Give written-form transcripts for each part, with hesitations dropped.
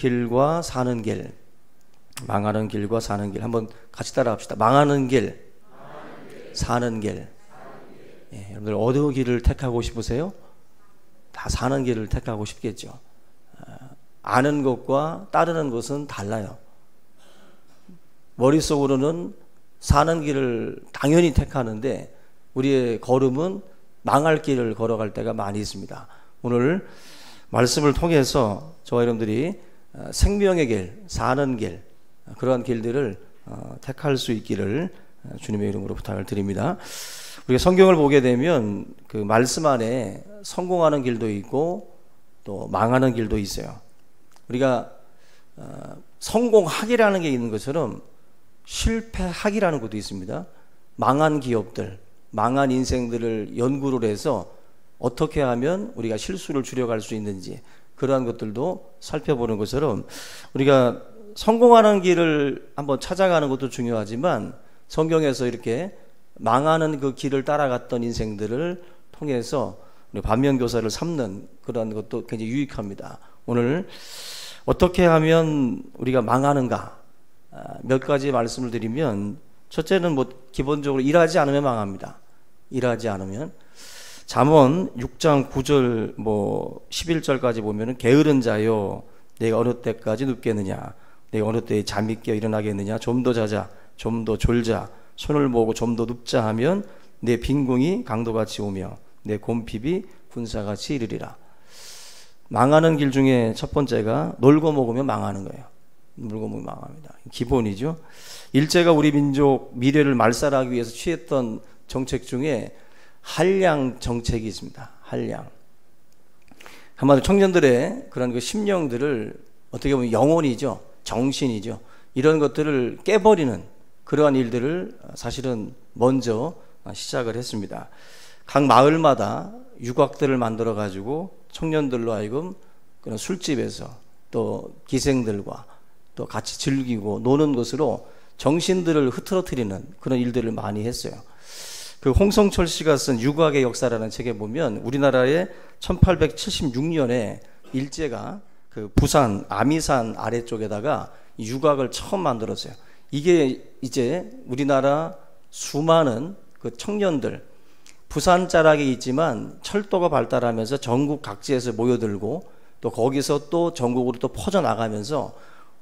길과 사는 길. 망하는 길과 사는 길. 한번 같이 따라합시다. 망하는 길, 사는 길. 예, 여러분들 어느 길을 택하고 싶으세요? 다 사는 길을 택하고 싶겠죠. 아는 것과 따르는 것은 달라요. 머릿속으로는 사는 길을 당연히 택하는데 우리의 걸음은 망할 길을 걸어갈 때가 많이 있습니다. 오늘 말씀을 통해서 저와 여러분들이 생명의 길, 사는 길, 그러한 길들을 택할 수 있기를 주님의 이름으로 부탁을 드립니다. 우리가 성경을 보게 되면 그 말씀 안에 성공하는 길도 있고 또 망하는 길도 있어요. 우리가 성공학이라는 게 있는 것처럼 실패학이라는 것도 있습니다. 망한 기업들, 망한 인생들을 연구를 해서 어떻게 하면 우리가 실수를 줄여갈 수 있는지 그러한 것들도 살펴보는 것처럼 우리가 성공하는 길을 한번 찾아가는 것도 중요하지만 성경에서 이렇게 망하는 그 길을 따라갔던 인생들을 통해서 반면교사를 삼는 그런 것도 굉장히 유익합니다. 오늘 어떻게 하면 우리가 망하는가 몇 가지 말씀을 드리면 첫째는 뭐 기본적으로 일하지 않으면 망합니다. 일하지 않으면 잠언 6장 9절 뭐 11절까지 보면은 게으른 자여 내가 어느 때까지 눕겠느냐 내가 어느 때에 잠이 깨어 일어나겠느냐 좀 더 자자 좀 더 졸자 손을 모으고 좀 더 눕자 하면 내 빈궁이 강도같이 오며 내 곰핍이 군사같이 이르리라. 망하는 길 중에 첫 번째가 놀고 먹으면 망하는 거예요. 놀고 먹으면 망합니다. 기본이죠. 일제가 우리 민족 미래를 말살하기 위해서 취했던 정책 중에 한량 정책이 있습니다. 한량. 한마디로 청년들의 그런 그 심령들을 어떻게 보면 영혼이죠. 정신이죠. 이런 것들을 깨버리는 그러한 일들을 사실은 먼저 시작을 했습니다. 각 마을마다 유곽들을 만들어 가지고 청년들로 하여금 그런 술집에서 또 기생들과 또 같이 즐기고 노는 것으로 정신들을 흐트러뜨리는 그런 일들을 많이 했어요. 그 홍성철 씨가 쓴 유곽의 역사라는 책에 보면 우리나라에 1876년에 일제가 그 부산 아미산 아래쪽에다가 유곽을 처음 만들었어요. 이게 이제 우리나라 수많은 그 청년들 부산 자락에 있지만 철도가 발달하면서 전국 각지에서 모여들고 또 거기서 또 전국으로 또 퍼져나가면서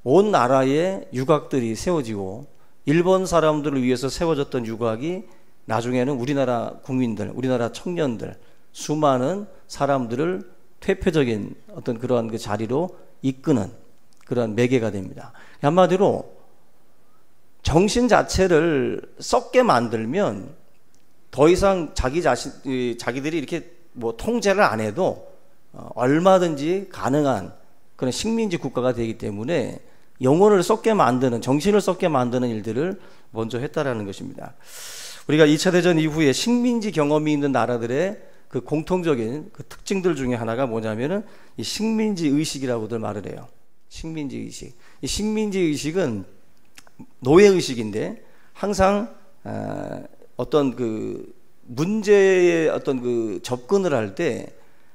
온 나라에 유곽들이 세워지고 일본 사람들을 위해서 세워졌던 유곽이 나중에는 우리나라 국민들, 우리나라 청년들, 수많은 사람들을 퇴폐적인 어떤 그러한 그 자리로 이끄는 그런 매개가 됩니다. 한마디로 정신 자체를 썩게 만들면 더 이상 자기들이 이렇게 뭐 통제를 안 해도 얼마든지 가능한 그런 식민지 국가가 되기 때문에 영혼을 썩게 만드는, 정신을 썩게 만드는 일들을 먼저 했다라는 것입니다. 우리가 2차 대전 이후에 식민지 경험이 있는 나라들의 그 공통적인 그 특징들 중에 하나가 뭐냐면은 이 식민지 의식이라고들 말을 해요. 식민지 의식. 이 식민지 의식은 노예 의식인데 항상 어떤 그 문제의 어떤 그 접근을 할 때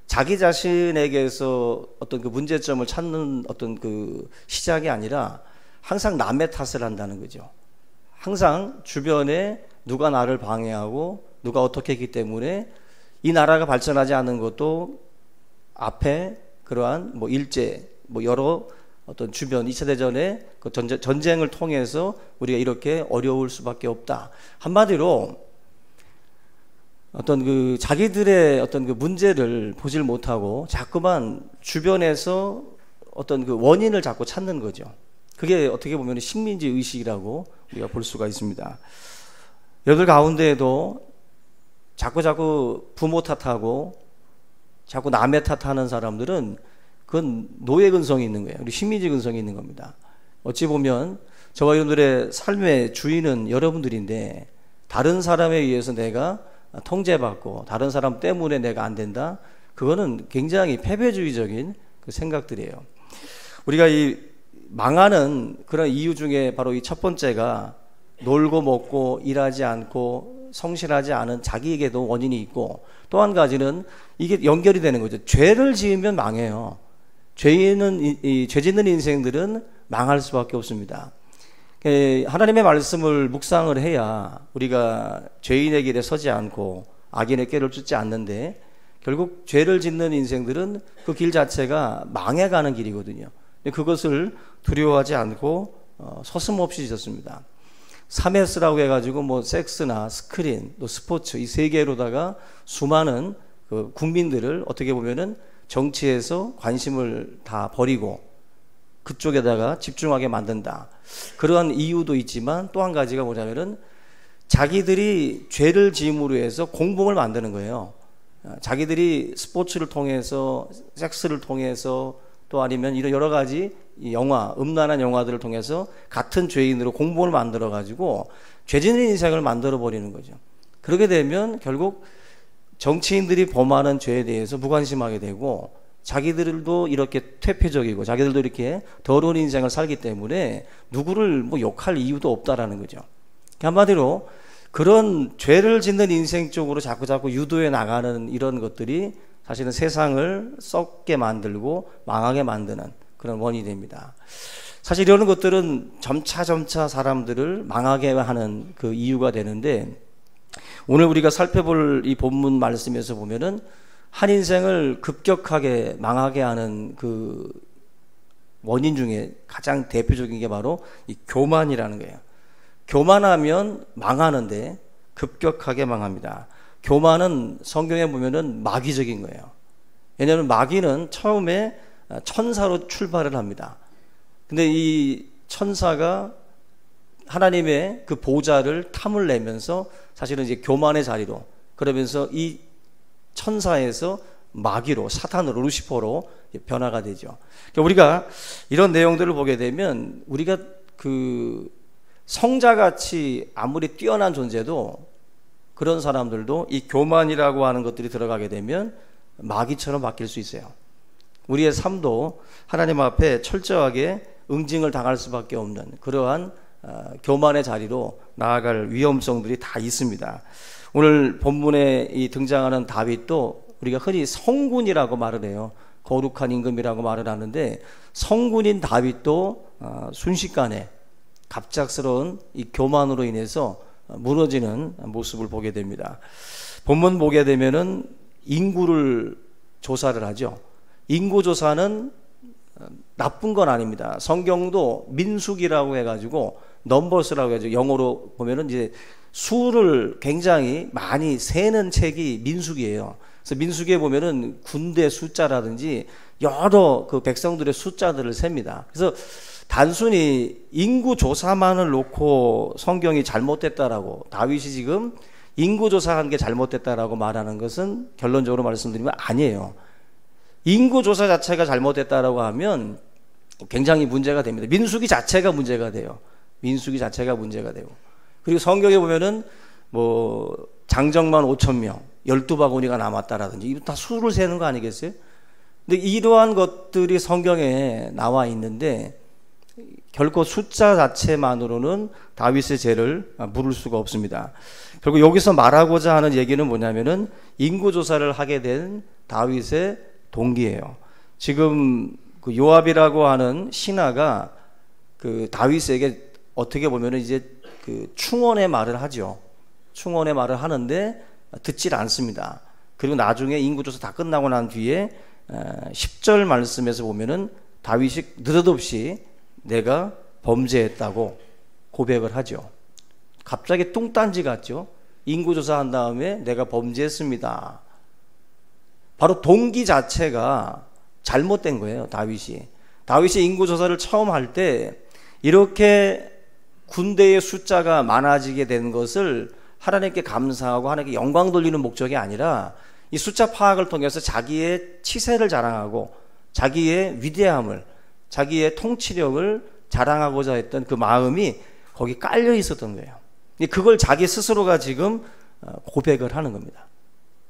자기 자신에게서 어떤 그 문제점을 찾는 어떤 그 시작이 아니라 항상 남의 탓을 한다는 거죠. 항상 주변에 누가 나를 방해하고 누가 어떻게 했기 때문에 이 나라가 발전하지 않은 것도 앞에 그러한 뭐 일제 뭐 여러 어떤 주변 2차 대전의 그 전쟁을 통해서 우리가 이렇게 어려울 수밖에 없다. 한마디로 어떤 그 자기들의 어떤 그 문제를 보질 못하고 자꾸만 주변에서 어떤 그 원인을 자꾸 찾는 거죠. 그게 어떻게 보면 식민지 의식이라고 우리가 볼 수가 있습니다. 여러분들 가운데에도 자꾸 부모 탓하고 자꾸 남의 탓하는 사람들은 그건 노예 근성이 있는 거예요. 우리 식민지 근성이 있는 겁니다. 어찌 보면 저와 여러분들의 삶의 주인은 여러분들인데 다른 사람에 의해서 내가 통제받고 다른 사람 때문에 내가 안 된다. 그거는 굉장히 패배주의적인 그 생각들이에요. 우리가 이 망하는 그런 이유 중에 바로 이 첫 번째가 놀고 먹고 일하지 않고 성실하지 않은 자기에게도 원인이 있고 또 한 가지는 이게 연결이 되는 거죠. 죄를 지으면 망해요. 죄 짓는 인생들은 망할 수밖에 없습니다. 하나님의 말씀을 묵상을 해야 우리가 죄인의 길에 서지 않고 악인의 꾀를 쫓지 않는데, 결국 죄를 짓는 인생들은 그 길 자체가 망해가는 길이거든요. 그것을 두려워하지 않고 서슴없이 짓습니다. 3S라고 해가지고 뭐 섹스나 스크린, 또 스포츠, 이 세 개로다가 수많은 그 국민들을 어떻게 보면은 정치에서 관심을 다 버리고 그쪽에다가 집중하게 만든다. 그러한 이유도 있지만 또 한 가지가 뭐냐면은 자기들이 죄를 지음으로 해서 공범을 만드는 거예요. 자기들이 스포츠를 통해서, 섹스를 통해서, 또 아니면 이런 여러 가지 영화, 음란한 영화들을 통해서 같은 죄인으로 공범을 만들어 가지고 죄 짓는 인생을 만들어 버리는 거죠. 그렇게 되면 결국 정치인들이 범하는 죄에 대해서 무관심하게 되고, 자기들도 이렇게 퇴폐적이고 자기들도 이렇게 더러운 인생을 살기 때문에 누구를 뭐 욕할 이유도 없다라는 거죠. 한마디로 그런 죄를 짓는 인생 쪽으로 자꾸 유도해 나가는 이런 것들이 사실은 세상을 썩게 만들고 망하게 만드는 그런 원인이 됩니다. 사실 이런 것들은 점차 사람들을 망하게 하는 그 이유가 되는데, 오늘 우리가 살펴볼 이 본문 말씀에서 보면은 한 인생을 급격하게 망하게 하는 그 원인 중에 가장 대표적인 게 바로 이 교만이라는 거예요. 교만하면 망하는데 급격하게 망합니다. 교만은 성경에 보면은 마귀적인 거예요. 왜냐하면 마귀는 처음에 천사로 출발을 합니다. 근데 이 천사가 하나님의 그 보좌를 탐을 내면서 사실은 이제 교만의 자리로, 그러면서 이 천사에서 마귀로, 사탄으로, 루시퍼로 변화가 되죠. 그러니까 우리가 이런 내용들을 보게 되면 우리가 그 성자같이 아무리 뛰어난 존재도, 그런 사람들도 이 교만이라고 하는 것들이 들어가게 되면 마귀처럼 바뀔 수 있어요. 우리의 삶도 하나님 앞에 철저하게 응징을 당할 수밖에 없는 그러한 교만의 자리로 나아갈 위험성들이 다 있습니다. 오늘 본문에 이 등장하는 다윗도 우리가 흔히 성군이라고 말을 해요. 거룩한 임금이라고 말을 하는데, 성군인 다윗도 순식간에 갑작스러운 이 교만으로 인해서 무너지는 모습을 보게 됩니다. 본문 보게 되면은 인구를 조사를 하죠. 인구 조사는 나쁜 건 아닙니다. 성경도 민수기라고 해가지고, 넘버스라고 해가지고 영어로 보면은 이제 수를 굉장히 많이 세는 책이 민수기예요. 그래서 민수기에 보면은 군대 숫자라든지 여러 그 백성들의 숫자들을 셉니다. 그래서 단순히 인구 조사만을 놓고 성경이 잘못됐다라고, 다윗이 지금 인구 조사한 게 잘못됐다라고 말하는 것은 결론적으로 말씀드리면 아니에요. 인구 조사 자체가 잘못됐다라고 하면 굉장히 문제가 됩니다. 민수기 자체가 문제가 돼요. 민수기 자체가 문제가 되고, 그리고 성경에 보면은 뭐 장정만 5,000명, 12바구니가 남았다라든지, 이거 다 수를 세는 거 아니겠어요? 근데 이러한 것들이 성경에 나와 있는데 결코 숫자 자체만으로는 다윗의 죄를 물을 수가 없습니다. 결국 여기서 말하고자 하는 얘기는 뭐냐면은 인구조사를 하게 된 다윗의 동기예요. 지금 그 요압이라고 하는 신하가 그 다윗에게 어떻게 보면은 이제 그 충원의 말을 하죠. 충원의 말을 하는데 듣질 않습니다. 그리고 나중에 인구조사 다 끝나고 난 뒤에 10절 말씀에서 보면은 다윗이 느닷없이 내가 범죄했다고 고백을 하죠. 갑자기 뚱딴지 같죠. 인구조사한 다음에 내가 범죄했습니다. 바로 동기 자체가 잘못된 거예요. 다윗이 인구조사를 처음 할 때 이렇게 군대의 숫자가 많아지게 된 것을 하나님께 감사하고 하나님께 영광 돌리는 목적이 아니라 이 숫자 파악을 통해서 자기의 치세를 자랑하고 자기의 위대함을, 자기의 통치력을 자랑하고자 했던 그 마음이 거기 깔려 있었던 거예요. 그걸 자기 스스로가 지금 고백을 하는 겁니다.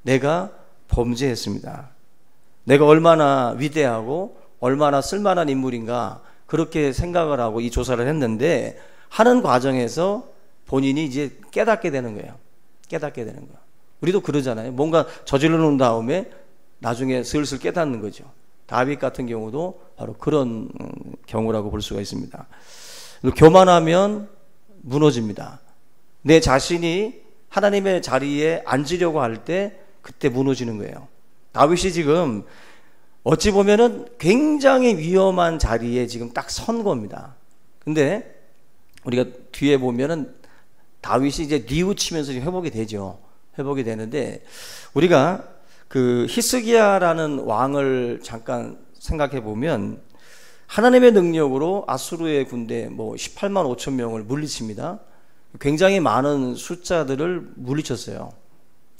내가 범죄했습니다. 내가 얼마나 위대하고 얼마나 쓸만한 인물인가, 그렇게 생각을 하고 이 조사를 했는데 하는 과정에서 본인이 이제 깨닫게 되는 거예요. 깨닫게 되는 거예요. 우리도 그러잖아요. 뭔가 저질러 놓은 다음에 나중에 슬슬 깨닫는 거죠. 다윗 같은 경우도 바로 그런 경우라고 볼 수가 있습니다. 교만하면 무너집니다. 내 자신이 하나님의 자리에 앉으려고 할 때 그때 무너지는 거예요. 다윗이 지금 어찌 보면은 굉장히 위험한 자리에 지금 딱 선 겁니다. 근데 우리가 뒤에 보면은 다윗이 이제 뉘우치면서 회복이 되죠. 회복이 되는데 우리가 그 히스기야라는 왕을 잠깐 생각해 보면 하나님의 능력으로 아수르의 군대 18만 5천 명을 물리칩니다. 굉장히 많은 숫자들을 물리쳤어요.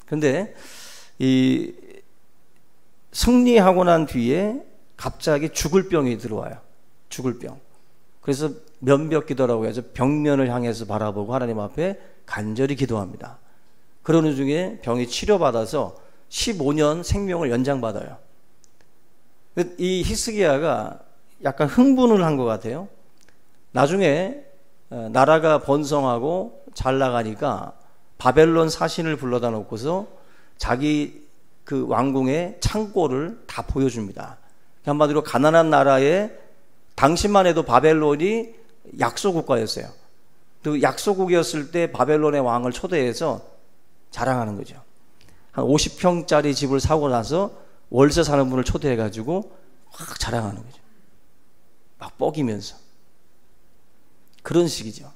근데 이 승리하고 난 뒤에 갑자기 죽을 병이 들어와요. 죽을 병. 그래서 면벽 기도라고 해서 벽면을 향해서 바라보고 하나님 앞에 간절히 기도합니다. 그러는 중에 병이 치료받아서 15년 생명을 연장받아요. 이 히스기야가 약간 흥분을 한 것 같아요. 나중에 나라가 번성하고 잘 나가니까 바벨론 사신을 불러다 놓고서 자기 그 왕궁의 창고를 다 보여줍니다. 한마디로 가난한 나라에 당시만 해도 바벨론이 약소국가였어요. 또 약소국이었을 때 바벨론의 왕을 초대해서 자랑하는 거죠. 한 50평짜리 집을 사고 나서 월세 사는 분을 초대해가지고 확 자랑하는 거죠. 막 뻐기면서. 그런 식이죠.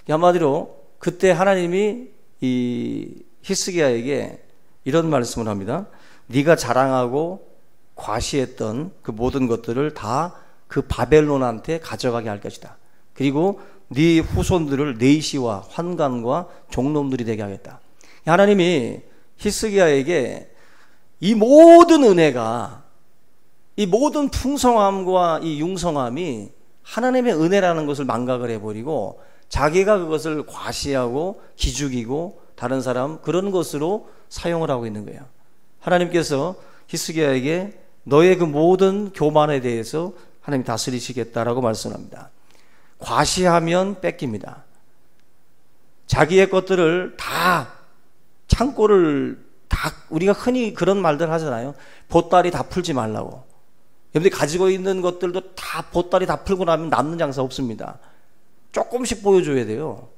한마디로 그때 하나님이 이 히스기야에게 이런 말씀을 합니다. 네가 자랑하고 과시했던 그 모든 것들을 다 그 바벨론한테 가져가게 할 것이다. 그리고 네 후손들을 내시와 환관과 종놈들이 되게 하겠다. 하나님이 히스기야에게 이 모든 은혜가, 이 모든 풍성함과 이 융성함이 하나님의 은혜라는 것을 망각을 해버리고 자기가 그것을 과시하고 기죽이고 다른 사람 그런 것으로 사용을 하고 있는 거예요. 하나님께서 히스기야에게 너의 그 모든 교만에 대해서 하나님이 다스리시겠다라고 말씀합니다. 과시하면 뺏깁니다. 자기의 것들을 다 창고를 다, 우리가 흔히 그런 말들 하잖아요. 보따리 다 풀지 말라고. 여러분들이 가지고 있는 것들도 다 보따리 다 풀고 나면 남는 장사 없습니다. 조금씩 보여줘야 돼요.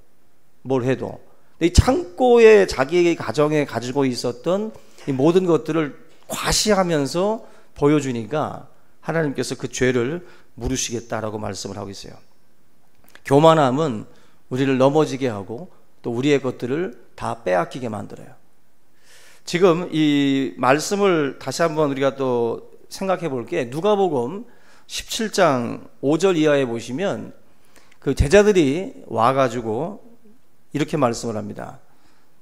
뭘 해도. 이 창고에 자기의 가정에 가지고 있었던 이 모든 것들을 과시하면서 보여주니까 하나님께서 그 죄를 물으시겠다라고 말씀을 하고 있어요. 교만함은 우리를 넘어지게 하고 또 우리의 것들을 다 빼앗기게 만들어요. 지금 이 말씀을 다시 한번 우리가 또 생각해 볼게. 누가복음 17장 5절 이하에 보시면 그 제자들이 와가지고 이렇게 말씀을 합니다.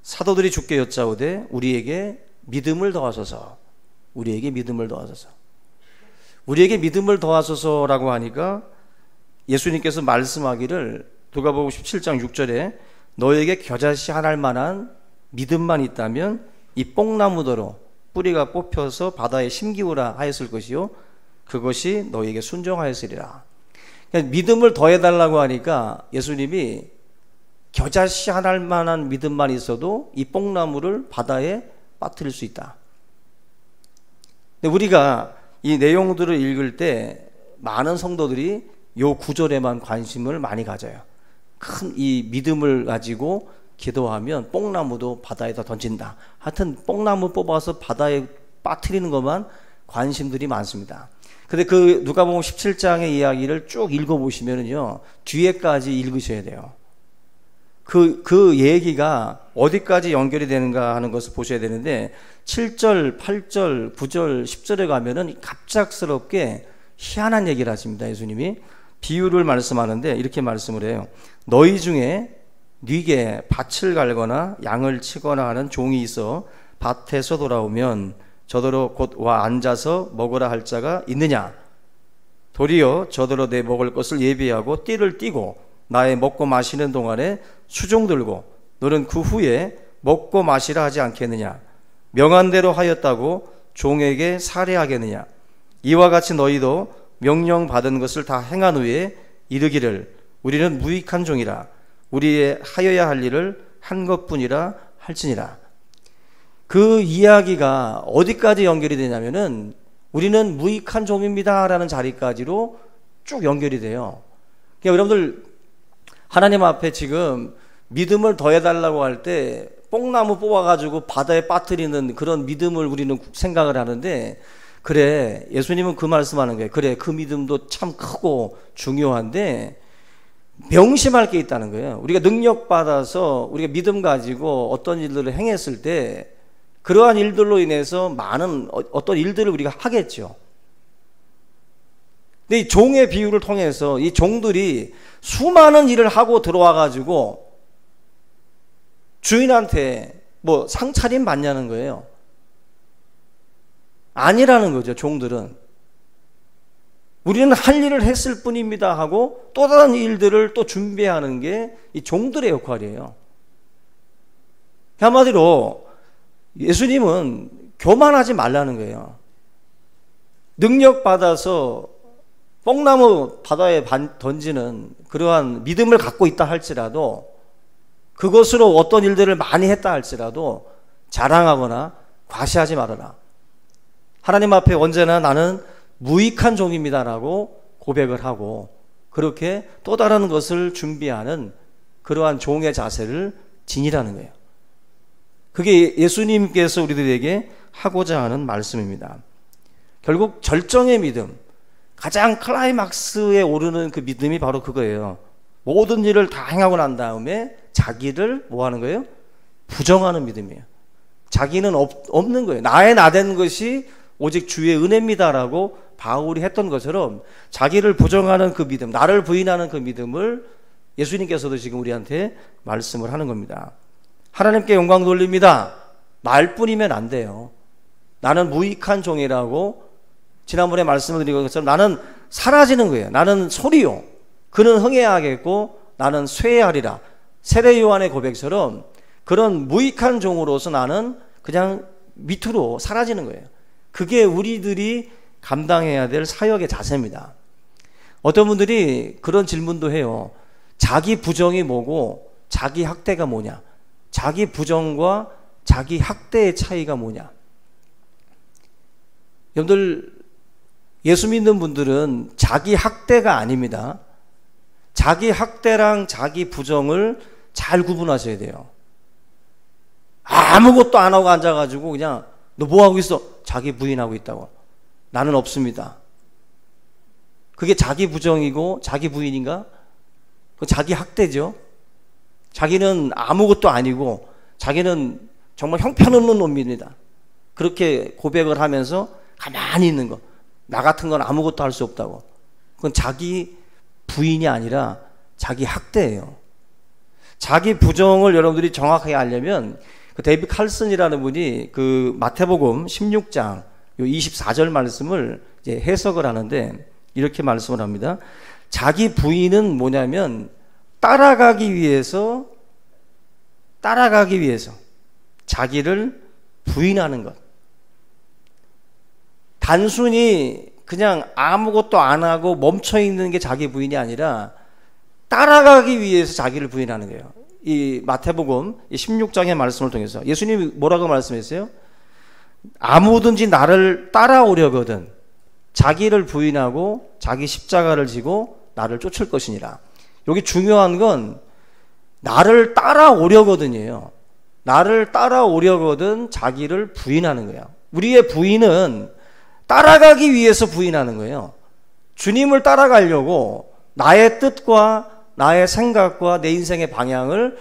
사도들이 주께 여짜오되 우리에게 믿음을 더하소서. 우리에게 믿음을 더하소서. 우리에게 믿음을 더하소서라고 하니까 예수님께서 말씀하기를 누가복음 17장 6절에 너에게 겨자씨 하나할 만한 믿음만 있다면 이 뽕나무더러 뿌리가 뽑혀서 바다에 심기우라 하였을 것이요 그것이 너에게 순종하였으리라. 그러니까 믿음을 더해달라고 하니까 예수님이 겨자씨 하나할 만한 믿음만 있어도 이 뽕나무를 바다에 빠뜨릴 수 있다. 근데 우리가 이 내용들을 읽을 때 많은 성도들이 요 구절에만 관심을 많이 가져요. 큰 이 믿음을 가지고 기도하면 뽕나무도 바다에다 던진다. 하여튼 뽕나무 뽑아서 바다에 빠뜨리는 것만 관심들이 많습니다. 근데 그 누가복음 17장의 이야기를 쭉 읽어보시면은요, 뒤에까지 읽으셔야 돼요. 그 얘기가 어디까지 연결이 되는가 하는 것을 보셔야 되는데 7절, 8절, 9절, 10절에 가면은 갑작스럽게 희한한 얘기를 하십니다. 예수님이 비유를 말씀하는데 이렇게 말씀을 해요. 너희 중에 뉘게 밭을 갈거나 양을 치거나 하는 종이 있어 밭에서 돌아오면 저더러 곧 와 앉아서 먹으라 할 자가 있느냐? 도리어 저더러 내 먹을 것을 예비하고 띠를 띠고 나의 먹고 마시는 동안에 수종 들고 너는 그 후에 먹고 마시라 하지 않겠느냐? 명한 대로 하였다고 종에게 살해하겠느냐? 이와 같이 너희도 명령 받은 것을 다 행한 후에 이르기를 우리는 무익한 종이라 우리의 하여야 할 일을 한 것뿐이라 할지니라. 그 이야기가 어디까지 연결이 되냐면은 우리는 무익한 종입니다라는 자리까지로 쭉 연결이 돼요. 그러니까 여러분들 하나님 앞에 지금 믿음을 더해달라고 할 때 뽕나무 뽑아가지고 바다에 빠뜨리는 그런 믿음을 우리는 생각을 하는데, 그래, 예수님은 그 말씀하는 거예요. 그래, 그 믿음도 참 크고 중요한데 명심할 게 있다는 거예요. 우리가 능력받아서 우리가 믿음 가지고 어떤 일들을 행했을 때 그러한 일들로 인해서 많은 어떤 일들을 우리가 하겠죠. 근데 이 종의 비유를 통해서 이 종들이 수많은 일을 하고 들어와 가지고 주인한테 뭐 상차림 받냐는 거예요. 아니라는 거죠. 종들은 우리는 할 일을 했을 뿐입니다 하고 또 다른 일들을 또 준비하는 게 이 종들의 역할이에요. 한마디로 예수님은 교만하지 말라는 거예요. 능력 받아서 뽕나무 바다에 던지는 그러한 믿음을 갖고 있다 할지라도, 그것으로 어떤 일들을 많이 했다 할지라도 자랑하거나 과시하지 말아라. 하나님 앞에 언제나 나는 무익한 종입니다라고 고백을 하고 그렇게 또 다른 것을 준비하는 그러한 종의 자세를 지니라는 거예요. 그게 예수님께서 우리들에게 하고자 하는 말씀입니다. 결국 절정의 믿음, 가장 클라이막스에 오르는 그 믿음이 바로 그거예요. 모든 일을 다 행하고 난 다음에 자기를 뭐 하는 거예요? 부정하는 믿음이에요. 자기는 없는 거예요. 나의 나된 것이 오직 주의 은혜입니다라고 바울이 했던 것처럼 자기를 부정하는 그 믿음, 나를 부인하는 그 믿음을 예수님께서도 지금 우리한테 말씀을 하는 겁니다. 하나님께 영광 돌립니다 말뿐이면 안 돼요. 나는 무익한 종이라고 지난번에 말씀을 드린 것처럼 나는 사라지는 거예요. 나는 소리요, 그는 흥해야겠고 나는 쇠하리라. 세례 요한의 고백처럼 그런 무익한 종으로서 나는 그냥 밑으로 사라지는 거예요. 그게 우리들이 감당해야 될 사역의 자세입니다. 어떤 분들이 그런 질문도 해요. 자기 부정이 뭐고 자기 학대가 뭐냐? 자기 부정과 자기 학대의 차이가 뭐냐? 여러분들, 예수 믿는 분들은 자기 학대가 아닙니다. 자기 학대랑 자기 부정을 잘 구분하셔야 돼요. 아무것도 안 하고 앉아가지고 그냥 너 뭐 하고 있어? 자기 부인하고 있다고. 나는 없습니다. 그게 자기 부정이고 자기 부인인가? 그 자기 학대죠. 자기는 아무것도 아니고 자기는 정말 형편없는 놈입니다. 그렇게 고백을 하면서 가만히 있는 거. 나 같은 건 아무것도 할 수 없다고. 그건 자기 부인이 아니라 자기 학대예요. 자기 부정을 여러분들이 정확하게 알려면 그 데이비드 칼슨이라는 분이 그 마태복음 16장 요 24절 말씀을 이제 해석을 하는데 이렇게 말씀을 합니다. 자기 부인은 뭐냐면 따라가기 위해서 자기를 부인하는 것. 단순히 그냥 아무것도 안 하고 멈춰 있는 게 자기 부인이 아니라 따라가기 위해서 자기를 부인하는 거예요. 이 마태복음 16장의 말씀을 통해서 예수님이 뭐라고 말씀했어요? 아무든지 나를 따라오려거든 자기를 부인하고 자기 십자가를 지고 나를 쫓을 것이니라. 여기 중요한 건 나를 따라오려거든이에요. 나를 따라오려거든 자기를 부인하는 거예요. 우리의 부인은 따라가기 위해서 부인하는 거예요. 주님을 따라가려고 나의 뜻과 나의 생각과 내 인생의 방향을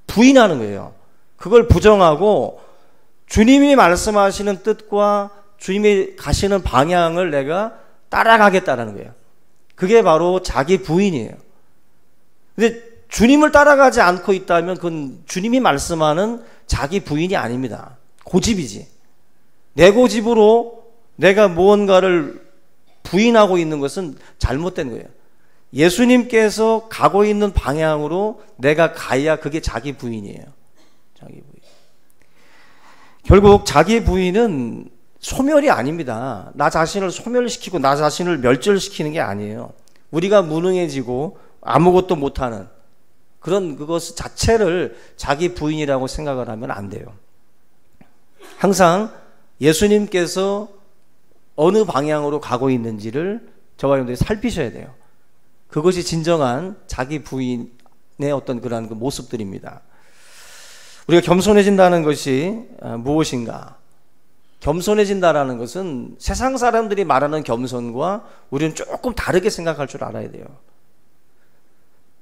부인하는 거예요. 그걸 부정하고 주님이 말씀하시는 뜻과 주님이 가시는 방향을 내가 따라가겠다는 거예요. 그게 바로 자기 부인이에요. 근데 주님을 따라가지 않고 있다면 그건 주님이 말씀하는 자기 부인이 아닙니다. 고집이지. 내 고집으로 내가 무언가를 부인하고 있는 것은 잘못된 거예요. 예수님께서 가고 있는 방향으로 내가 가야 그게 자기 부인이에요. 자기 부인. 결국 자기 부인은 소멸이 아닙니다. 나 자신을 소멸시키고 나 자신을 멸절시키는 게 아니에요. 우리가 무능해지고 아무것도 못하는 그런 그것 자체를 자기 부인이라고 생각을 하면 안 돼요. 항상 예수님께서 어느 방향으로 가고 있는지를 저와 여러분들이 살피셔야 돼요. 그것이 진정한 자기 부인의 어떤 그러한 그 모습들입니다. 우리가 겸손해진다는 것이 무엇인가? 겸손해진다라는 것은 세상 사람들이 말하는 겸손과 우리는 조금 다르게 생각할 줄 알아야 돼요.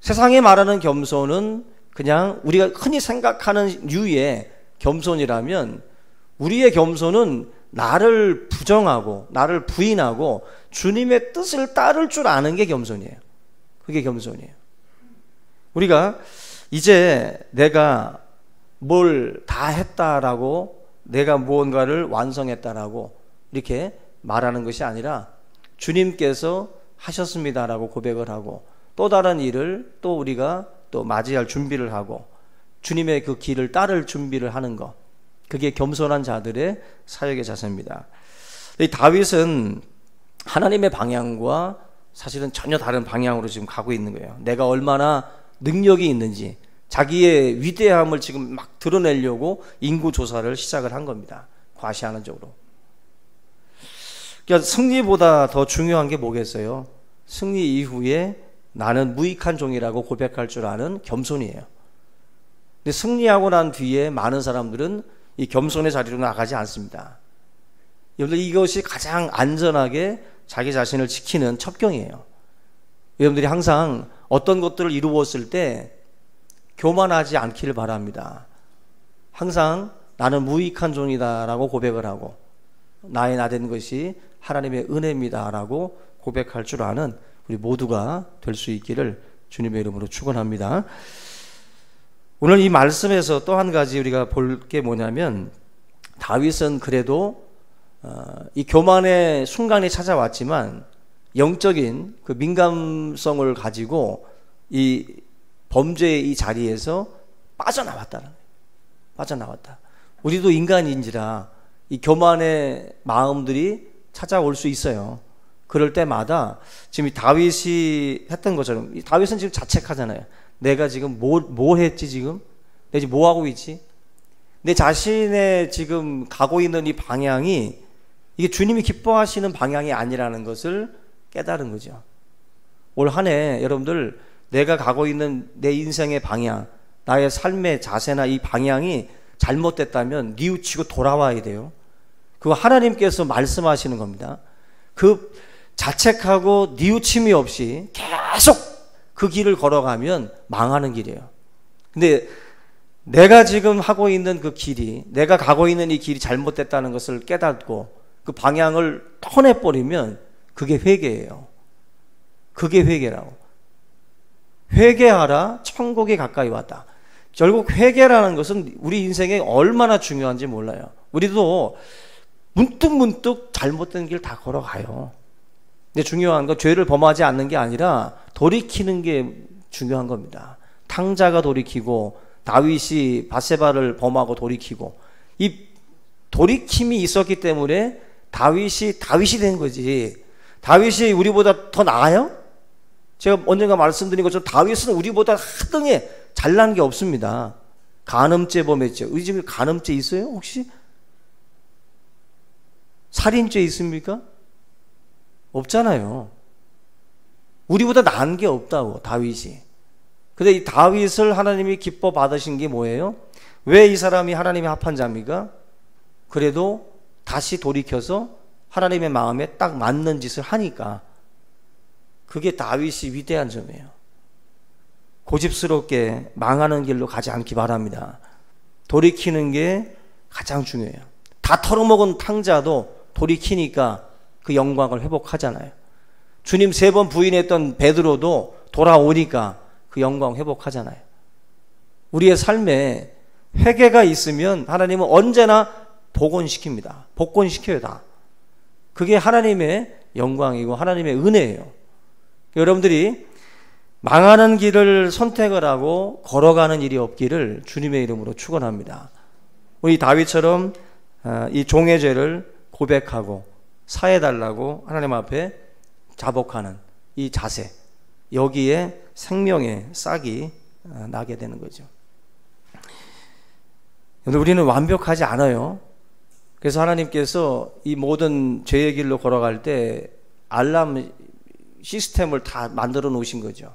세상에 말하는 겸손은 그냥 우리가 흔히 생각하는 류의 겸손이라면, 우리의 겸손은 나를 부정하고 나를 부인하고 주님의 뜻을 따를 줄 아는 게 겸손이에요. 그게 겸손이에요. 우리가 이제 내가 뭘 다 했다라고, 내가 무언가를 완성했다라고 이렇게 말하는 것이 아니라 주님께서 하셨습니다라고 고백을 하고, 또 다른 일을 또 우리가 또 맞이할 준비를 하고 주님의 그 길을 따를 준비를 하는 것, 그게 겸손한 자들의 사역의 자세입니다. 이 다윗은 하나님의 방향과 사실은 전혀 다른 방향으로 지금 가고 있는 거예요. 내가 얼마나 능력이 있는지, 자기의 위대함을 지금 막 드러내려고 인구 조사를 시작을 한 겁니다. 과시하는 쪽으로. 그러니까 승리보다 더 중요한 게 뭐겠어요? 승리 이후에 나는 무익한 종이라고 고백할 줄 아는 겸손이에요. 근데 승리하고 난 뒤에 많은 사람들은 이 겸손의 자리로 나가지 않습니다. 여러분들, 이것이 가장 안전하게 자기 자신을 지키는 첩경이에요. 여러분들이 항상 어떤 것들을 이루었을 때 교만하지 않기를 바랍니다. 항상 나는 무익한 종이다 라고 고백을 하고, 나의 나된 것이 하나님의 은혜입니다 라고 고백할 줄 아는 우리 모두가 될 수 있기를 주님의 이름으로 축원합니다. 오늘 이 말씀에서 또 한 가지 우리가 볼 게 뭐냐면, 다윗은 그래도 이 교만의 순간이 찾아왔지만 영적인 그 민감성을 가지고 이 범죄의 이 자리에서 빠져나왔다는 거예요. 빠져나왔다. 우리도 인간인지라 이 교만의 마음들이 찾아올 수 있어요. 그럴 때마다 지금 이 다윗이 했던 것처럼, 이 다윗은 지금 자책하잖아요. 내가 지금 뭐 했지 지금? 내가 지금 뭐 하고 있지? 내 자신의 지금 가고 있는 이 방향이 이게 주님이 기뻐하시는 방향이 아니라는 것을 깨달은 거죠. 올 한 해 여러분들, 내가 가고 있는 내 인생의 방향, 나의 삶의 자세나 이 방향이 잘못됐다면 뉘우치고 돌아와야 돼요. 그거 하나님께서 말씀하시는 겁니다. 그 자책하고 뉘우침이 없이 계속 그 길을 걸어가면 망하는 길이에요. 근데 내가 지금 하고 있는 그 길이, 내가 가고 있는 이 길이 잘못됐다는 것을 깨닫고 그 방향을 터내버리면 그게 회개예요. 그게 회개라고. 회개하라, 천국이 가까이 왔다. 결국 회개라는 것은 우리 인생에 얼마나 중요한지 몰라요. 우리도 문득문득 잘못된 길 다 걸어가요. 근데 중요한 건 죄를 범하지 않는 게 아니라 돌이키는 게 중요한 겁니다. 탕자가 돌이키고 다윗이 밧세바를 범하고 돌이키고, 이 돌이킴이 있었기 때문에 다윗이 된 거지. 다윗이 우리보다 더 나아요? 제가 언젠가 말씀드린 것처럼 다윗은 우리보다 하등에 잘난 게 없습니다. 간음죄 범했죠. 우리 집에 간음죄 있어요? 혹시? 살인죄 있습니까? 없잖아요. 우리보다 나은 게 없다고, 다윗이. 근데 이 다윗을 하나님이 기뻐 받으신 게 뭐예요? 왜 이 사람이 하나님의 합한 자입니까? 그래도 다시 돌이켜서 하나님의 마음에 딱 맞는 짓을 하니까. 그게 다윗이 위대한 점이에요. 고집스럽게 망하는 길로 가지 않기 바랍니다. 돌이키는 게 가장 중요해요. 다 털어먹은 탕자도 돌이키니까 그 영광을 회복하잖아요. 주님 3번 부인했던 베드로도 돌아오니까 그 영광 회복하잖아요. 우리의 삶에 회개가 있으면 하나님은 언제나 복원시킵니다. 복권시켜요, 다. 그게 하나님의 영광이고 하나님의 은혜예요. 여러분들이 망하는 길을 선택을 하고 걸어가는 일이 없기를 주님의 이름으로 축원합니다. 우리 다윗처럼 이 종의 죄를 고백하고 사해달라고 하나님 앞에 자복하는 이 자세, 여기에 생명의 싹이 나게 되는 거죠. 우리는 완벽하지 않아요. 그래서 하나님께서 이 모든 죄의 길로 걸어갈 때 알람 시스템을 다 만들어 놓으신 거죠.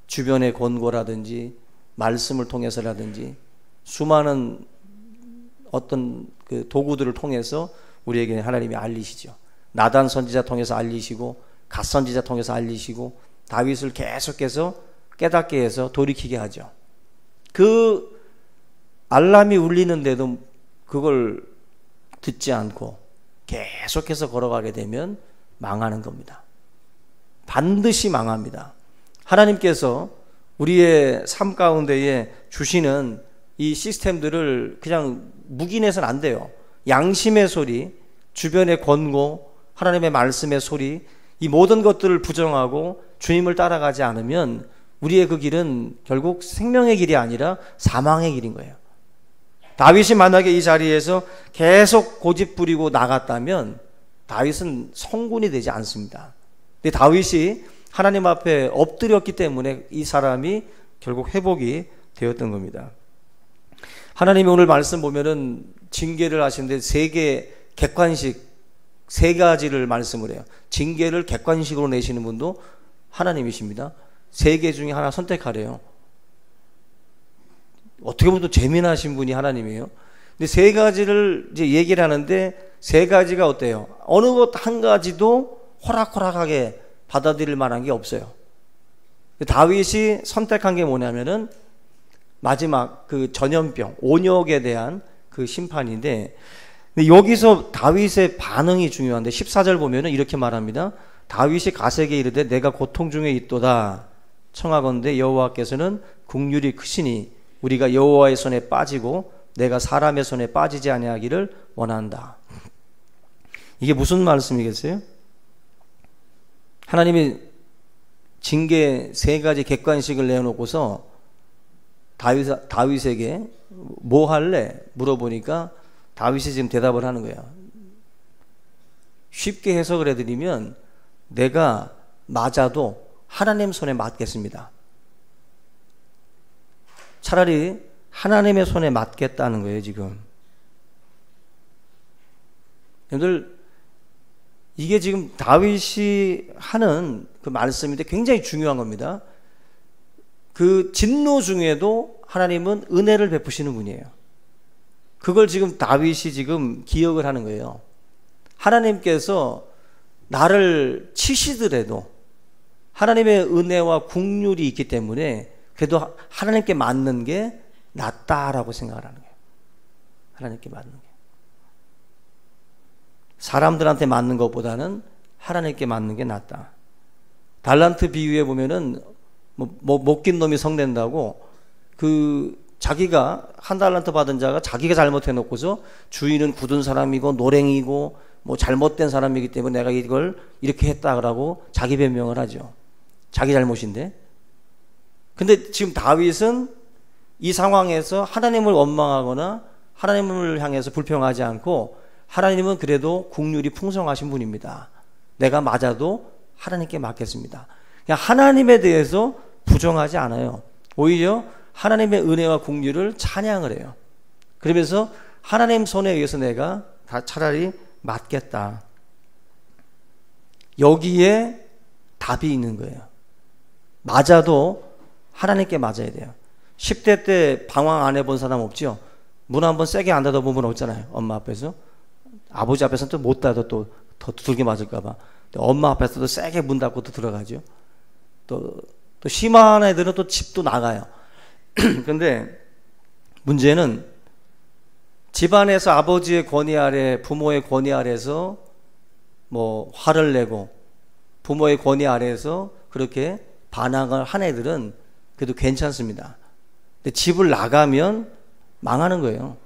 주변의 권고라든지 말씀을 통해서라든지 수많은 어떤 그 도구들을 통해서 우리에게 하나님이 알리시죠. 나단 선지자 통해서 알리시고 갓 선지자 통해서 알리시고 다윗을 계속해서 깨닫게 해서 돌이키게 하죠. 그 알람이 울리는데도 그걸 듣지 않고 계속해서 걸어가게 되면 망하는 겁니다. 반드시 망합니다. 하나님께서 우리의 삶 가운데에 주시는 이 시스템들을 그냥 묵인해서는 안 돼요. 양심의 소리, 주변의 권고, 하나님의 말씀의 소리, 이 모든 것들을 부정하고 주님을 따라가지 않으면 우리의 그 길은 결국 생명의 길이 아니라 사망의 길인 거예요. 다윗이 만약에 이 자리에서 계속 고집 부리고 나갔다면 다윗은 성군이 되지 않습니다. 근데 다윗이 하나님 앞에 엎드렸기 때문에 이 사람이 결국 회복이 되었던 겁니다. 하나님이 오늘 말씀 보면은 징계를 하시는데 세 가지를 말씀을 해요. 징계를 객관식으로 내시는 분도 하나님이십니다. 3개 중에 하나 선택하래요. 어떻게 보면 또 재미나신 분이 하나님이에요. 근데 3가지를 이제 얘기를 하는데 3가지가 어때요? 어느 것 한 가지도 호락호락하게 받아들일 만한 게 없어요. 다윗이 선택한 게 뭐냐면은 마지막 그 전염병, 온역에 대한 그 심판인데, 근데 여기서 다윗의 반응이 중요한데 14절 보면은 이렇게 말합니다. 다윗이 가세게 이르되 내가 고통 중에 있도다. 청하건대 여호와께서는 긍휼이 크시니 우리가 여호와의 손에 빠지고 내가 사람의 손에 빠지지 아니하기를 원한다. 이게 무슨 말씀이겠어요? 하나님이 징계 3가지 객관식을 내놓고서 다윗에게 뭐 할래? 물어보니까 다윗이 지금 대답을 하는 거예요. 쉽게 해석을 해드리면 내가 맞아도 하나님 손에 맞겠습니다. 차라리 하나님의 손에 맞겠다는 거예요, 지금. 여러분들, 이게 지금 다윗이 하는 그 말씀인데 굉장히 중요한 겁니다. 그 진노 중에도 하나님은 은혜를 베푸시는 분이에요. 그걸 지금 다윗이 지금 기억을 하는 거예요. 하나님께서 나를 치시더라도 하나님의 은혜와 긍휼이 있기 때문에 그래도 하나님께 맞는 게 낫다라고 생각을 하는 거예요. 하나님께 맞는 게. 사람들한테 맞는 것보다는 하나님께 맞는 게 낫다. 달란트 비유에 보면은 못 낀 놈이 성낸다고, 그 자기가 한 달란트 받은 자가 자기가 잘못해 놓고서 주인은 굳은 사람이고 노랭이고 뭐 잘못된 사람이기 때문에 내가 이걸 이렇게 했다라고 자기 변명을 하죠. 자기 잘못인데. 근데 지금 다윗은 이 상황에서 하나님을 원망하거나 하나님을 향해서 불평하지 않고 하나님은 그래도 긍휼이 풍성하신 분입니다. 내가 맞아도 하나님께 맞겠습니다. 그냥 하나님에 대해서 부정하지 않아요. 오히려 하나님의 은혜와 긍휼을 찬양을 해요. 그러면서 하나님 손에 의해서 내가 다 차라리 맞겠다. 여기에 답이 있는 거예요. 맞아도 하나님께 맞아야 돼요. 10대 때 방황 안 해본 사람 없죠? 문 한번 세게 안 닫아본 분 없잖아요. 엄마 앞에서. 아버지 앞에서는 또 못 닫아, 또 더 두들겨 맞을까봐. 엄마 앞에서도 세게 문 닫고 또 들어가죠. 또 심한 애들은 또 집도 나가요. 근데 문제는 집안에서 아버지의 권위 아래, 부모의 권위 아래에서 뭐 화를 내고 부모의 권위 아래에서 그렇게 반항을 한 애들은 그래도 괜찮습니다. 근데 집을 나가면 망하는 거예요.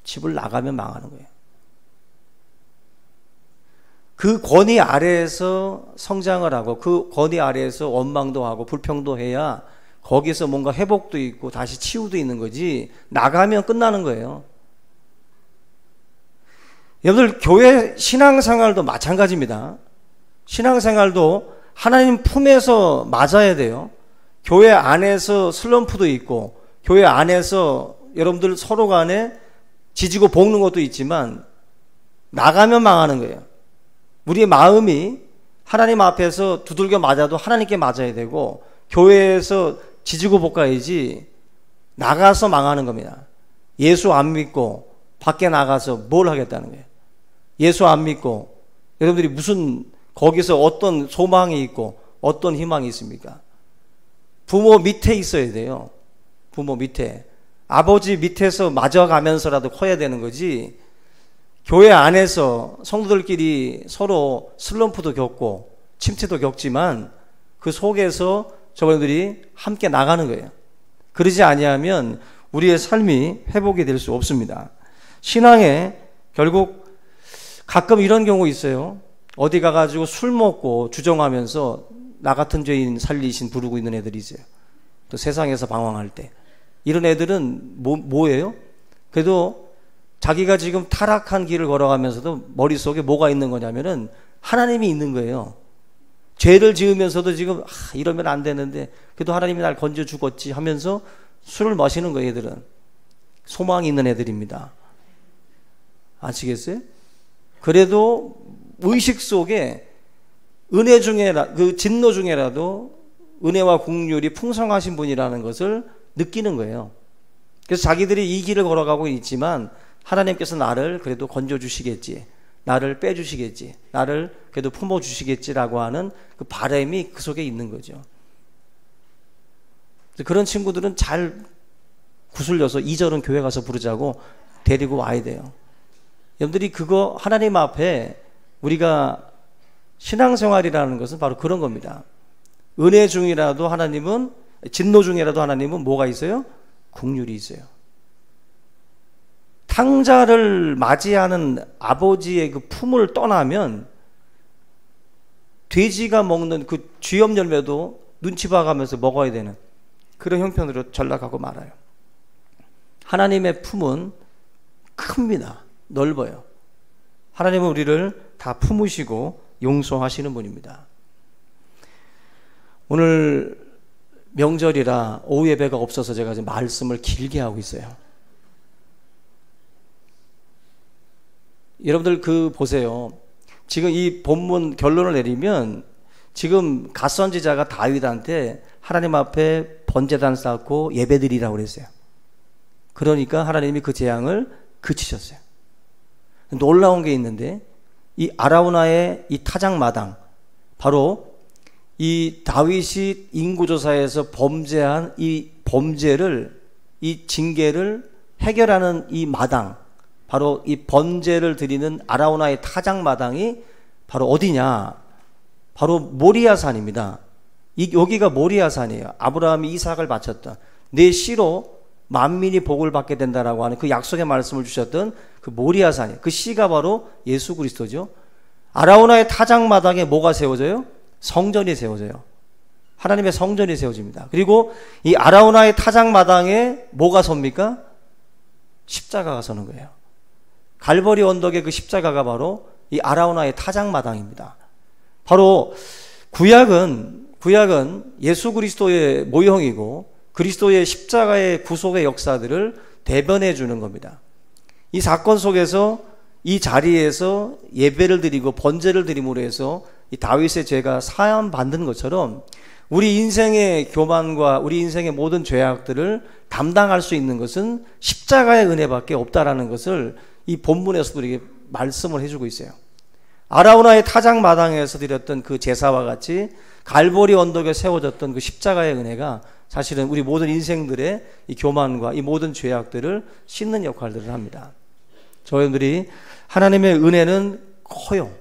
집을 나가면 망하는 거예요. 그 권위 아래에서 성장을 하고 그 권위 아래에서 원망도 하고 불평도 해야 거기서 뭔가 회복도 있고 다시 치유도 있는 거지, 나가면 끝나는 거예요. 여러분들, 교회 신앙생활도 마찬가지입니다. 신앙생활도 하나님 품에서 맞아야 돼요. 교회 안에서 슬럼프도 있고 교회 안에서 여러분들 서로 간에 지지고 볶는 것도 있지만 나가면 망하는 거예요. 우리의 마음이 하나님 앞에서 두들겨 맞아도 하나님께 맞아야 되고, 교회에서 지지고 볶아야지 나가서 망하는 겁니다. 예수 안 믿고 밖에 나가서 뭘 하겠다는 거예요. 예수 안 믿고 여러분들이 무슨 거기서 어떤 소망이 있고 어떤 희망이 있습니까? 부모 밑에 있어야 돼요. 부모 밑에. 아버지 밑에서 맞아가면서라도 커야 되는 거지, 교회 안에서 성도들끼리 서로 슬럼프도 겪고 침체도 겪지만 그 속에서 저분들이 함께 나가는 거예요. 그러지 아니하면 우리의 삶이 회복이 될 수 없습니다. 신앙에 결국 가끔 이런 경우 있어요. 어디 가가지고 술 먹고 주정하면서 나 같은 죄인 살리신 부르고 있는 애들이 있어요. 또 세상에서 방황할 때 이런 애들은 뭐예요? 그래도 자기가 지금 타락한 길을 걸어가면서도 머릿속에 뭐가 있는 거냐면은 하나님이 있는 거예요. 죄를 지으면서도 지금 이러면 안 되는데 그래도 하나님이 날 건져 주겠지 하면서 술을 마시는 거예요. 얘들은 소망이 있는 애들입니다. 아시겠어요? 그래도 의식 속에 은혜 중에 그 진노 중에라도 은혜와 긍휼이 풍성하신 분이라는 것을 느끼는 거예요. 그래서 자기들이 이 길을 걸어가고 있지만 하나님께서 나를 그래도 건져주시겠지, 나를 빼주시겠지, 나를 그래도 품어주시겠지라고 하는 그 바람이 그 속에 있는 거죠. 그런 친구들은 잘 구슬려서 2절은 교회 가서 부르자고 데리고 와야 돼요. 여러분들이 그거 하나님 앞에 우리가 신앙생활이라는 것은 바로 그런 겁니다. 은혜 중이라도 하나님은, 진노 중이라도 하나님은 뭐가 있어요? 긍휼이 있어요. 탕자를 맞이하는 아버지의 그 품을 떠나면 돼지가 먹는 그 쥐염 열매도 눈치 봐가면서 먹어야 되는 그런 형편으로 전락하고 말아요. 하나님의 품은 큽니다. 넓어요. 하나님은 우리를 다 품으시고 용서하시는 분입니다. 오늘 명절이라 오후 예배가 없어서 제가 지금 말씀을 길게 하고 있어요. 여러분들 그 보세요. 지금 이 본문 결론을 내리면 지금 갓선지자가 다윗한테 하나님 앞에 번제단 쌓고 예배드리라고 그랬어요. 그러니까 하나님이 그 재앙을 그치셨어요. 놀라운 게 있는데 이 아라우나의 이 타작마당, 바로 이 다윗이 인구조사에서 범죄한 이 범죄를, 이 징계를 해결하는 이 마당, 바로 이 번제를 드리는 아라우나의 타작마당이 바로 어디냐? 바로 모리아산입니다. 여기가 모리아산이에요. 아브라함이 이삭을 바쳤던, 내 씨로 만민이 복을 받게 된다라고 하는 그 약속의 말씀을 주셨던 그 모리아산이에요. 그 씨가 바로 예수 그리스도죠. 아라우나의 타작마당에 뭐가 세워져요? 성전이 세워져요. 하나님의 성전이 세워집니다. 그리고 이 아라우나의 타작마당에 뭐가 섭니까? 십자가가 서는 거예요. 갈보리 언덕의 그 십자가가 바로 이 아라우나의 타작마당입니다. 바로 구약은 예수 그리스도의 모형이고 그리스도의 십자가의 구속의 역사들을 대변해 주는 겁니다. 이 사건 속에서 이 자리에서 예배를 드리고 번제를 드림으로 해서 이 다윗의 죄가 사함 받는 것처럼 우리 인생의 교만과 우리 인생의 모든 죄악들을 담당할 수 있는 것은 십자가의 은혜밖에 없다라는 것을 이 본문에서도 우리에게 말씀을 해주고 있어요. 아라우나의 타작마당에서 드렸던 그 제사와 같이 갈보리 언덕에 세워졌던 그 십자가의 은혜가 사실은 우리 모든 인생들의 이 교만과 이 모든 죄악들을 씻는 역할들을 합니다. 저희들이 하나님의 은혜는 커요.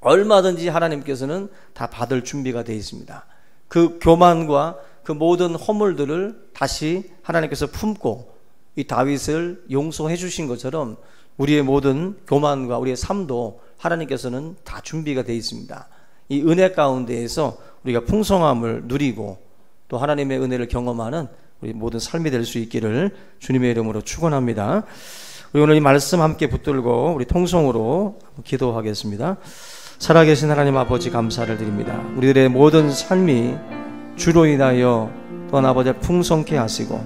얼마든지 하나님께서는 다 받을 준비가 되어 있습니다. 그 교만과 그 모든 허물들을 다시 하나님께서 품고 이 다윗을 용서해 주신 것처럼 우리의 모든 교만과 우리의 삶도 하나님께서는 다 준비가 되어 있습니다. 이 은혜 가운데에서 우리가 풍성함을 누리고 또 하나님의 은혜를 경험하는 우리 모든 삶이 될 수 있기를 주님의 이름으로 축원합니다. 우리 오늘 이 말씀 함께 붙들고 우리 통성으로 기도하겠습니다. 살아계신 하나님 아버지 감사를 드립니다. 우리들의 모든 삶이 주로 인하여 또한 아버지 풍성케 하시고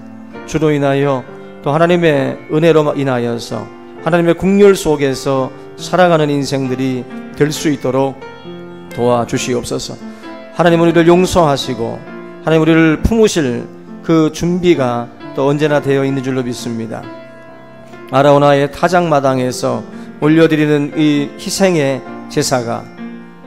주로 인하여 또 하나님의 은혜로 인하여서 하나님의 긍휼 속에서 살아가는 인생들이 될 수 있도록 도와주시옵소서. 하나님 우리를 용서하시고 하나님 우리를 품으실 그 준비가 또 언제나 되어 있는 줄로 믿습니다. 아라우나의 타작마당에서 올려드리는 이 희생의 제사가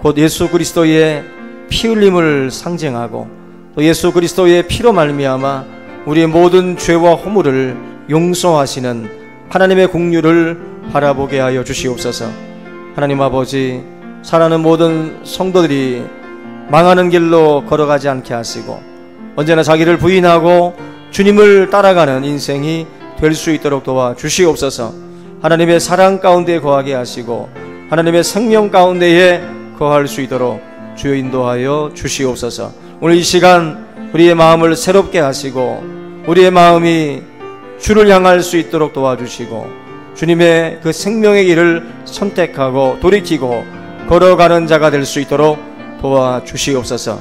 곧 예수 그리스도의 피 흘림을 상징하고 또 예수 그리스도의 피로 말미암아 우리의 모든 죄와 허물을 용서하시는 하나님의 긍휼을 바라보게 하여 주시옵소서. 하나님 아버지, 사랑하는 모든 성도들이 망하는 길로 걸어가지 않게 하시고 언제나 자기를 부인하고 주님을 따라가는 인생이 될 수 있도록 도와주시옵소서. 하나님의 사랑 가운데 거하게 하시고 하나님의 생명 가운데에 거할 수 있도록 주여 인도하여 주시옵소서. 오늘 이 시간 우리의 마음을 새롭게 하시고 우리의 마음이 주를 향할 수 있도록 도와주시고 주님의 그 생명의 길을 선택하고 돌이키고 걸어가는 자가 될 수 있도록 도와주시옵소서.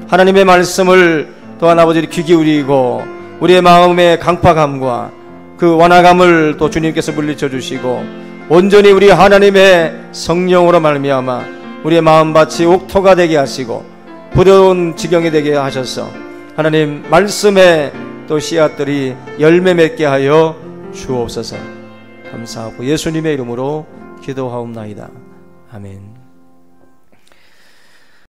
하나님의 말씀을 또한 아버지 귀 기울이고 우리의 마음의 강팍함과 그 완화감을 또 주님께서 물리쳐 주시고 온전히 우리 하나님의 성령으로 말미암아 우리의 마음밭이 옥토가 되게 하시고 부러운 지경이 되게 하셔서 하나님 말씀의 또 씨앗들이 열매 맺게 하여 주옵소서. 감사하고 예수님의 이름으로 기도하옵나이다. 아멘.